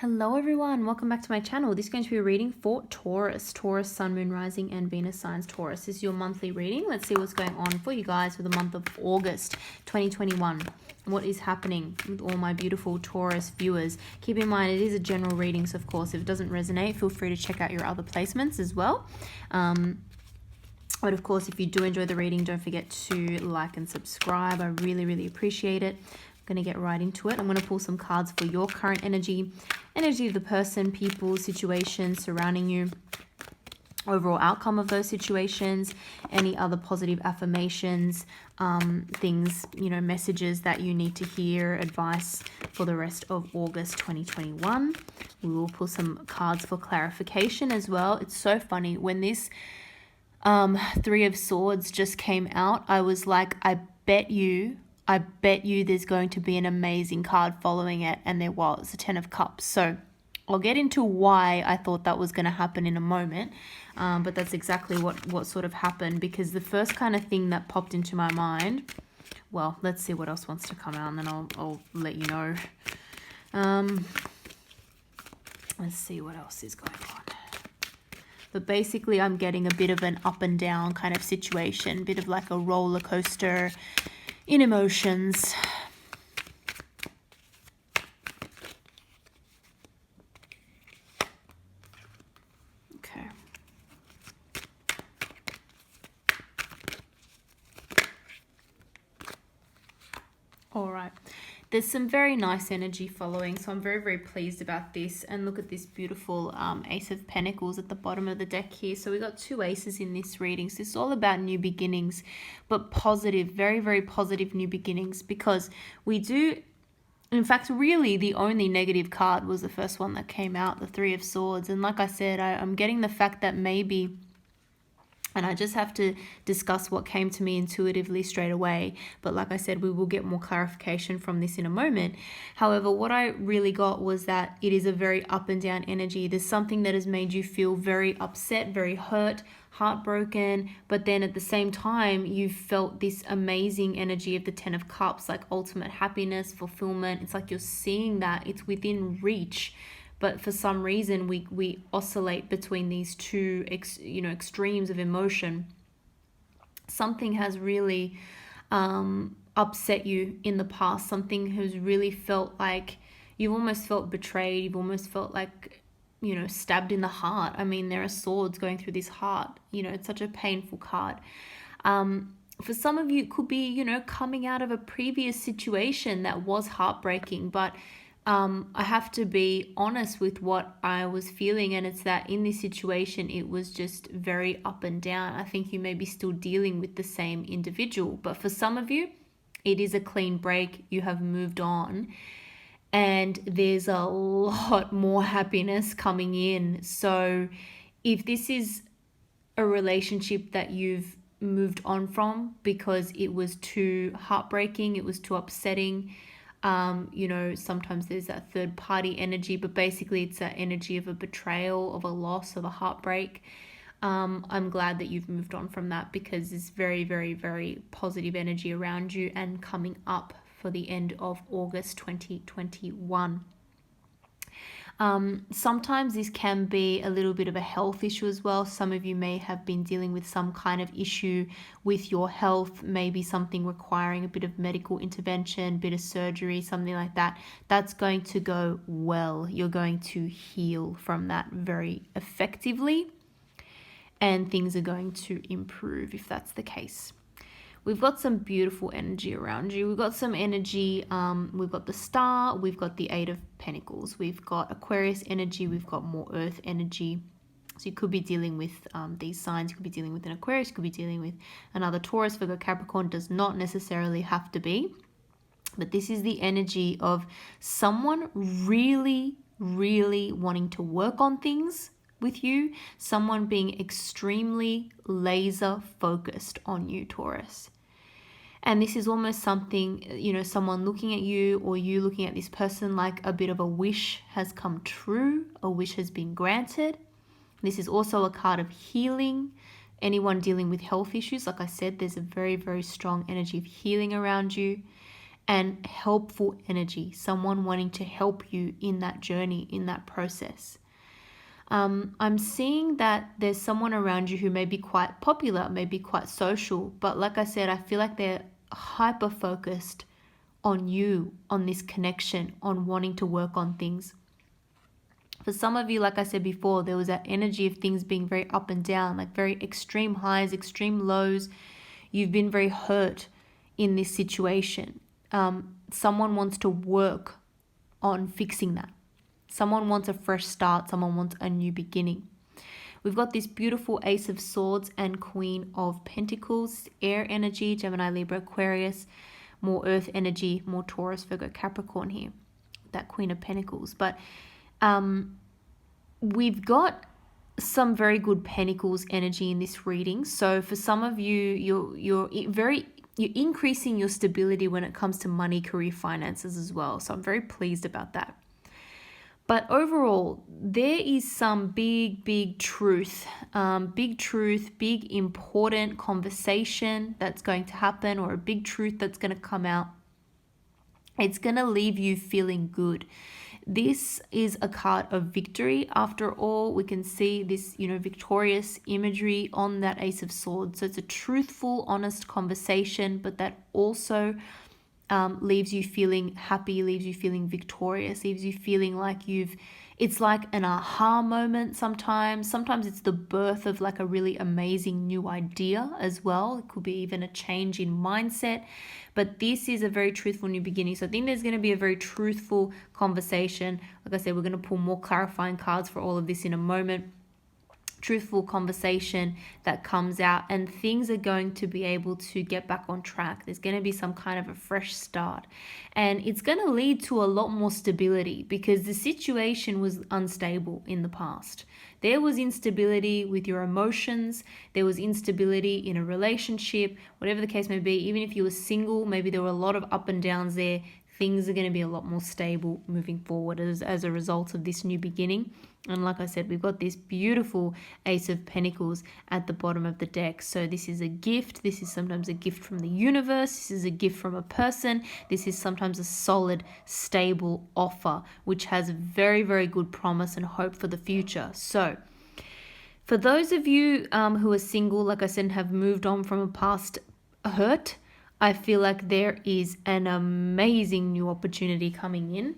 Hello everyone, welcome back to my channel. This is going to be a reading for Taurus, Sun, Moon, Rising and Venus signs Taurus. This is your monthly reading. Let's see what's going on for you guys for the month of August 2021. What is happening with all my beautiful Taurus viewers? Keep in mind it is a general reading, so of course if it doesn't resonate, feel free to check out your other placements as well. But of course, if you do enjoy the reading, don't forget to like and subscribe. I really appreciate it. I'm going to get right into it. I'm going to pull some cards for your current energy of the person, people, situations surrounding you, overall outcome of those situations, any other positive affirmations, things, messages that you need to hear, advice for the rest of August 2021. We will pull some cards for clarification as well. It's so funny when this Three of Swords just came out. I was like, I bet you there's going to be an amazing card following it, and there was a Ten of Cups. So I'll get into why I thought that was going to happen in a moment, but that's exactly what sort of happened, because the first kind of thing that popped into my mind, well, let's see what else wants to come out, and then I'll let you know. Let's see what else is going on. But basically I'm getting a bit of an up and down kind of situation, bit of like a roller coaster in emotions. Okay. All right. There's some very nice energy following, so I'm very pleased about this. And look at this beautiful Ace of Pentacles at the bottom of the deck here. So we got two aces in this reading. So it's all about new beginnings, but positive, very positive new beginnings, because we do, in fact, really the only negative card was the first one that came out, the Three of Swords. And like I said, I'm getting the fact that maybe, and I just have to discuss what came to me intuitively straight away. But like I said, we will get more clarification from this in a moment. However, what I really got was that it is a very up and down energy. There's something that has made you feel very upset, very hurt, heartbroken. But then at the same time, you've felt this amazing energy of the Ten of Cups, like ultimate happiness, fulfillment. It's like you're seeing that it's within reach. But for some reason, we oscillate between these two extremes of emotion. Something has really upset you in the past. Something has really felt like you've almost felt betrayed. You've almost felt like, stabbed in the heart. I mean, there are swords going through this heart. It's such a painful card. For some of you, it could be, coming out of a previous situation that was heartbreaking, but I have to be honest with what I was feeling, and it's that in this situation, it was just very up and down. I think you may be still dealing with the same individual, but for some of you, it is a clean break. You have moved on, and there's a lot more happiness coming in. So if this is a relationship that you've moved on from because it was too heartbreaking, it was too upsetting, sometimes there's that third party energy, but basically it's that energy of a betrayal, of a loss, of a heartbreak. I'm glad that you've moved on from that, because it's very positive energy around you and coming up for the end of August 2021. Sometimes this can be a little bit of a health issue as well. Some of you may have been dealing with some kind of issue with your health, maybe something requiring a bit of medical intervention, a bit of surgery, something like that. That's going to go well. You're going to heal from that very effectively, and things are going to improve if that's the case. We've got some beautiful energy around you. We've got some energy. We've got the Star. We've got the Eight of Pentacles. We've got Aquarius energy. We've got more Earth energy. So you could be dealing with these signs. You could be dealing with an Aquarius. You could be dealing with another Taurus, Virgo, Capricorn. Does not necessarily have to be. But this is the energy of someone really wanting to work on things with you. Someone being extremely laser focused on you, Taurus. And this is almost something, someone looking at you, or you looking at this person, like a bit of a wish has come true, a wish has been granted. This is also a card of healing. Anyone dealing with health issues, like I said, there's a very strong energy of healing around you. and helpful energy, someone wanting to help you in that journey, in that process. I'm seeing that there's someone around you who may be quite popular, may be quite social, but like I said, I feel like they're hyper focused on you, on this connection, on wanting to work on things. For some of you, like I said before, there was that energy of things being very up and down, like very extreme highs, extreme lows. You've been very hurt in this situation. Someone wants to work on fixing that. Someone wants a fresh start. Someone wants a new beginning. We've got this beautiful Ace of Swords and Queen of Pentacles, air energy, Gemini, Libra, Aquarius, more earth energy, more Taurus, Virgo, Capricorn here, that Queen of Pentacles. But we've got some very good Pentacles energy in this reading. So for some of you, you're increasing your stability when it comes to money, career, finances as well. So I'm very pleased about that. But overall, there is some big truth, big important conversation that's going to happen, or a big truth that's going to come out. It's going to leave you feeling good. This is a card of victory. After all, we can see this, victorious imagery on that Ace of Swords. So it's a truthful, honest conversation, but that also leaves you feeling happy, leaves you feeling victorious, leaves you feeling like it's like an aha moment sometimes. Sometimes it's the birth of like a really amazing new idea as well. It could be even a change in mindset. But this is a very truthful new beginning. So I think there's going to be a very truthful conversation. Like I said, we're going to pull more clarifying cards for all of this in a moment. Truthful conversation that comes out, and things are going to be able to get back on track. There's going to be some kind of a fresh start, and it's going to lead to a lot more stability, because the situation was unstable in the past. There was instability with your emotions, there was instability in a relationship, whatever the case may be. Even if you were single, maybe there were a lot of up and downs there. Things are going to be a lot more stable moving forward as a result of this new beginning. And like I said, we've got this beautiful Ace of Pentacles at the bottom of the deck. So this is a gift. This is sometimes a gift from the universe. This is a gift from a person. This is sometimes a solid, stable offer, which has very good promise and hope for the future. So for those of you who are single, like I said, have moved on from a past hurt, I feel like there is an amazing new opportunity coming in.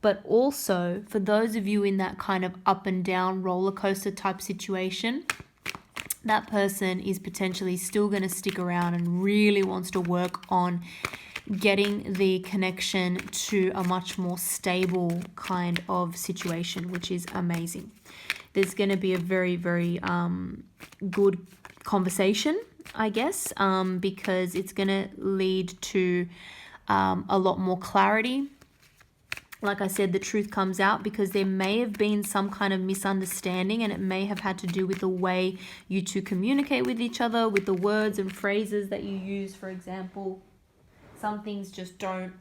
But also for those of you in that kind of up and down roller coaster type situation, that person is potentially still going to stick around and really wants to work on getting the connection to a much more stable kind of situation, which is amazing. There's going to be a very good conversation, I guess, because it's going to lead to a lot more clarity. Like I said, the truth comes out because there may have been some kind of misunderstanding, and it may have had to do with the way you two communicate with each other, with the words and phrases that you use. For example, some things just don't,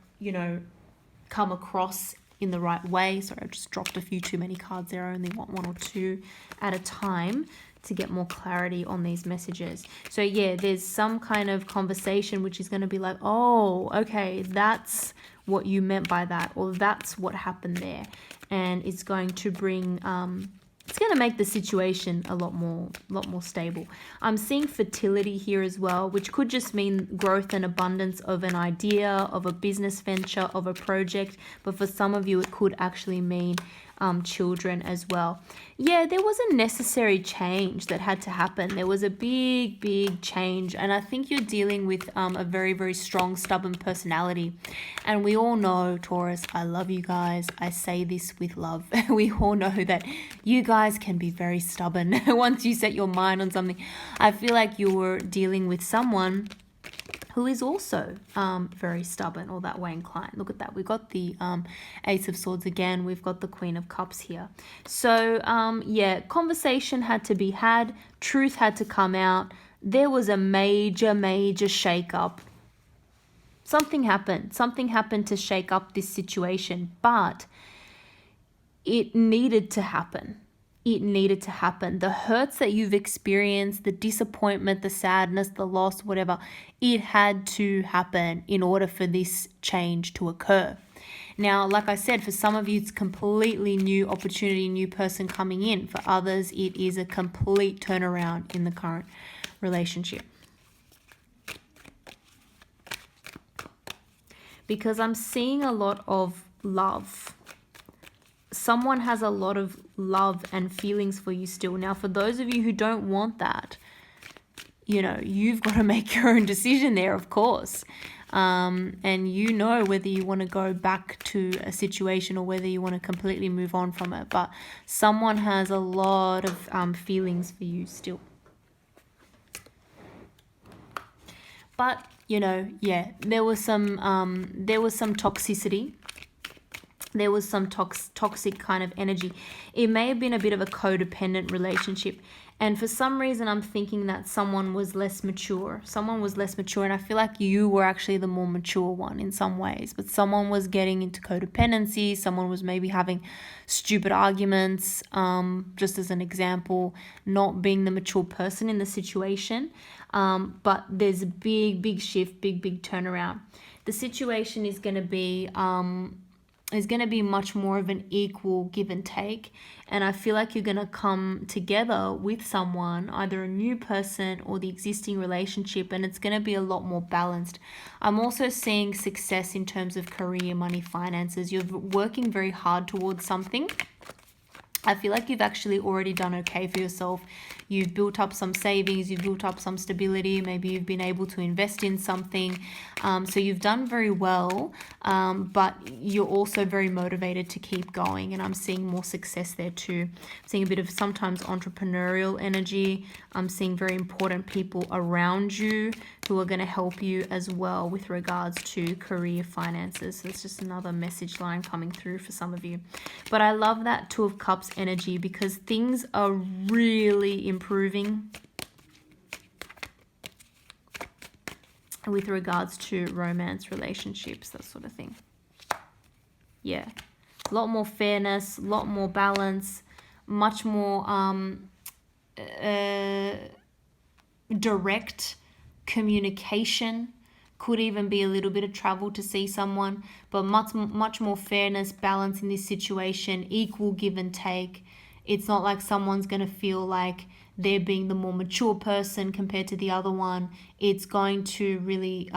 come across in the right way. Sorry, I just dropped a few too many cards there. I only want one or two at a time to get more clarity on these messages. So yeah, there's some kind of conversation which is going to be like, oh, okay, that's what you meant by that, or that's what happened there. And it's going to bring it's going to make the situation a lot more stable. I'm seeing fertility here as well, which could just mean growth and abundance of an idea, of a business venture, of a project. But for some of you, it could actually mean children as well. Yeah, there was a necessary change that had to happen. There was a big change, and I think you're dealing with a very strong, stubborn personality. And we all know, Taurus, I love you guys. I say this with love. We all know that you guys can be very stubborn once you set your mind on something. I feel like you're dealing with someone who is also very stubborn or that way inclined. Look at that. We've got the Ace of Swords again. We've got the Queen of Cups here. So, yeah, conversation had to be had. Truth had to come out. There was a major shake-up. Something happened. Something happened to shake up this situation, but it needed to happen. it needed to happen. The hurts that you've experienced, the disappointment, the sadness, the loss, whatever, it had to happen in order for this change to occur. Now, like I said, for some of you, it's completely new opportunity, new person coming in. For others, it is a complete turnaround in the current relationship. Because I'm seeing a lot of love. Someone has a lot of love and feelings for you still. Now, for those of you who don't want that, you know, you've got to make your own decision there, of course. And you know whether you want to go back to a situation or whether you want to completely move on from it. But someone has a lot of feelings for you still. But, you know, yeah, there was some toxicity. There was some toxic kind of energy. It may have been a bit of a codependent relationship. And for some reason, I'm thinking that someone was less mature. Someone was less mature. And I feel like you were actually the more mature one in some ways. But someone was getting into codependency. Someone was maybe having stupid arguments. Just as an example, not being the mature person in the situation. But there's a big shift, big turnaround. The situation is going to be much more of an equal give and take. And I feel like you're going to come together with someone, either a new person or the existing relationship, and it's going to be a lot more balanced. I'm also seeing success in terms of career, money, finances. You're working very hard towards something. I feel like you've actually already done okay for yourself. You've built up some savings, you've built up some stability, maybe you've been able to invest in something. So you've done very well, but you're also very motivated to keep going. And I'm seeing more success there too. I'm seeing a bit of sometimes entrepreneurial energy. I'm seeing very important people around you who are going to help you as well with regards to career, finances. So it's just another message line coming through for some of you. But I love that Two of Cups energy because things are really improving with regards to romance, relationships, that sort of thing. Yeah, a lot more fairness, a lot more balance, much more direct communication. Could even be a little bit of travel to see someone, but much more fairness, balance in this situation, equal give and take. It's not like someone's going to feel like they're being the more mature person compared to the other one. It's going to really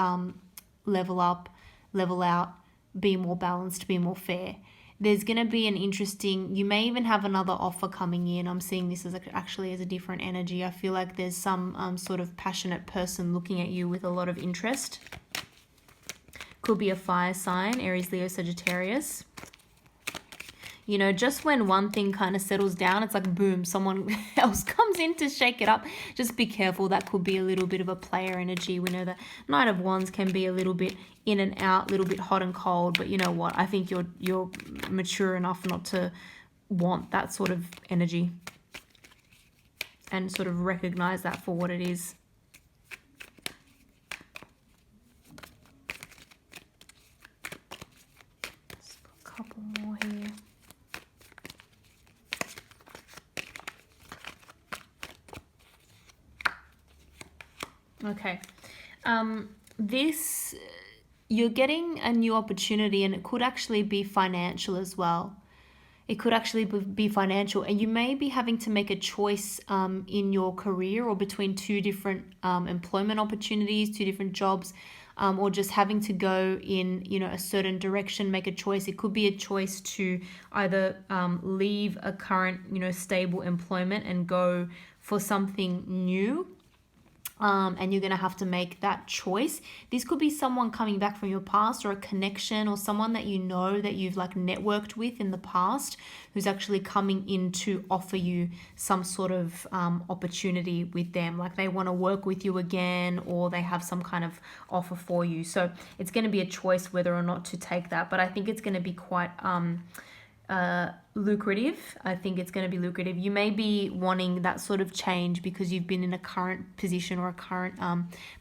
level up, level out, be more balanced, be more fair. There's going to be an interesting, you may even have another offer coming in. I'm seeing this as actually as a different energy. I feel like there's some sort of passionate person looking at you with a lot of interest. Could be a fire sign, Aries, Leo, Sagittarius. You know, just when one thing kind of settles down, it's like boom, someone else comes in to shake it up. Just be careful. That could be a little bit of a player energy. We know that Knight of Wands can be a little bit in and out, a little bit hot and cold. But you know what? I think you're mature enough not to want that sort of energy and sort of recognize that for what it is. Let's put a couple more here. Okay, you're getting a new opportunity, and it could actually be financial as well. It could actually be financial, and you may be having to make a choice in your career or between two different employment opportunities, two different jobs, or just having to go in, you know, a certain direction, make a choice. It could be a choice to either leave a current, you know, stable employment and go for something new. And you're going to have to make that choice. This could be someone coming back from your past, or a connection, or someone that you know that you've like networked with in the past who's actually coming in to offer you some sort of opportunity with them. Like they want to work with you again, or they have some kind of offer for you. So it's going to be a choice whether or not to take that. But I think it's going to be quite lucrative. I think it's going to be lucrative. You may be wanting that sort of change because you've been in a current position or a current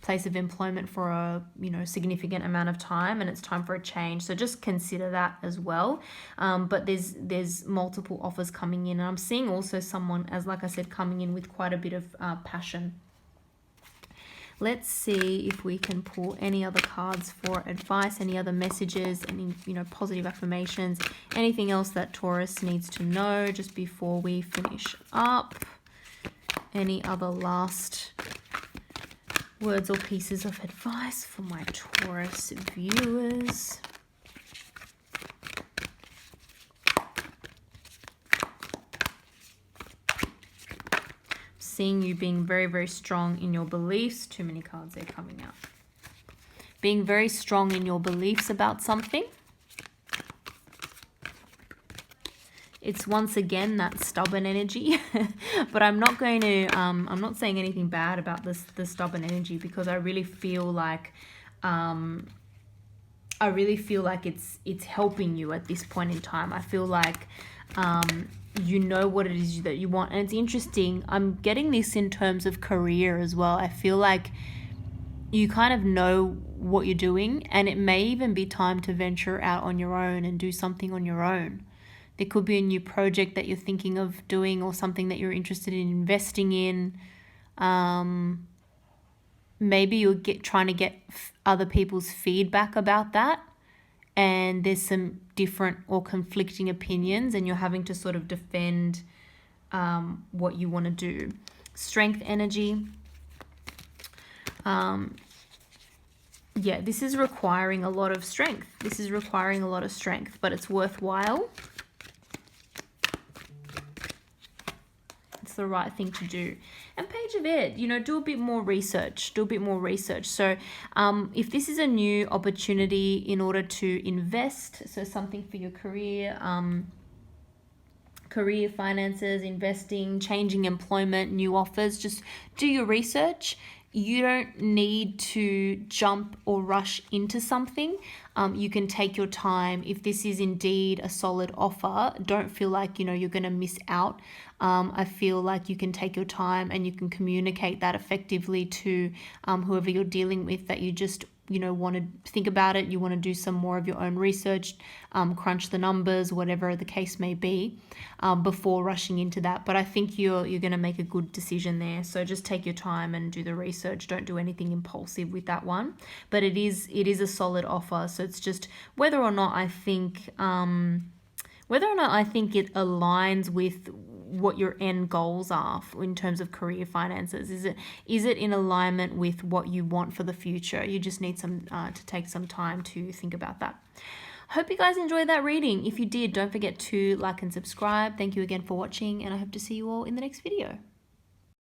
place of employment for a significant amount of time, and it's time for a change. So just consider that as well. But there's multiple offers coming in, and I'm seeing also someone, as like I said, coming in with quite a bit of passion. Let's see if we can pull any other cards for advice, any other messages, any positive affirmations, anything else that Taurus needs to know just before we finish up. Any other last words or pieces of advice for my Taurus viewers? Seeing you being very, very strong in your beliefs. Too many cards are coming out. Being very strong in your beliefs about something. It's once again that stubborn energy, but I'm not going to, I'm not saying anything bad about the stubborn energy, because I really feel like, it's helping you at this point in time. I feel like, you know what it is that you want. And it's interesting, I'm getting this in terms of career as well. I feel like you kind of know what you're doing, and it may even be time to venture out on your own and do something on your own. There could be a new project that you're thinking of doing, or something that you're interested in investing in. Maybe you're trying to get other people's feedback about that, and there's some different or conflicting opinions, and you're having to sort of defend what you want to do. Strength energy. Yeah, this is requiring a lot of strength. But it's worthwhile. It's the right thing to do. And Page of Air, do a bit more research. So if this is a new opportunity in order to invest, so something for your career, career finances, investing, changing employment, new offers, just do your research. You don't need to jump or rush into something. You can take your time. If this is indeed a solid offer, don't feel like, you're going to miss out. I feel like you can take your time and you can communicate that effectively to whoever you're dealing with, that you just want to think about it. You want to do some more of your own research, crunch the numbers, whatever the case may be, before rushing into that. But I think you're going to make a good decision there. So just take your time and do the research. Don't do anything impulsive with that one. But it is a solid offer. So it's just whether or not I think it aligns with what your end goals are in terms of career finances. Is it in alignment with what you want for the future? You just need to take some time to think about that. Hope you guys enjoyed that reading. If you did, don't forget to like and subscribe. Thank you again for watching, and I hope to see you all in the next video.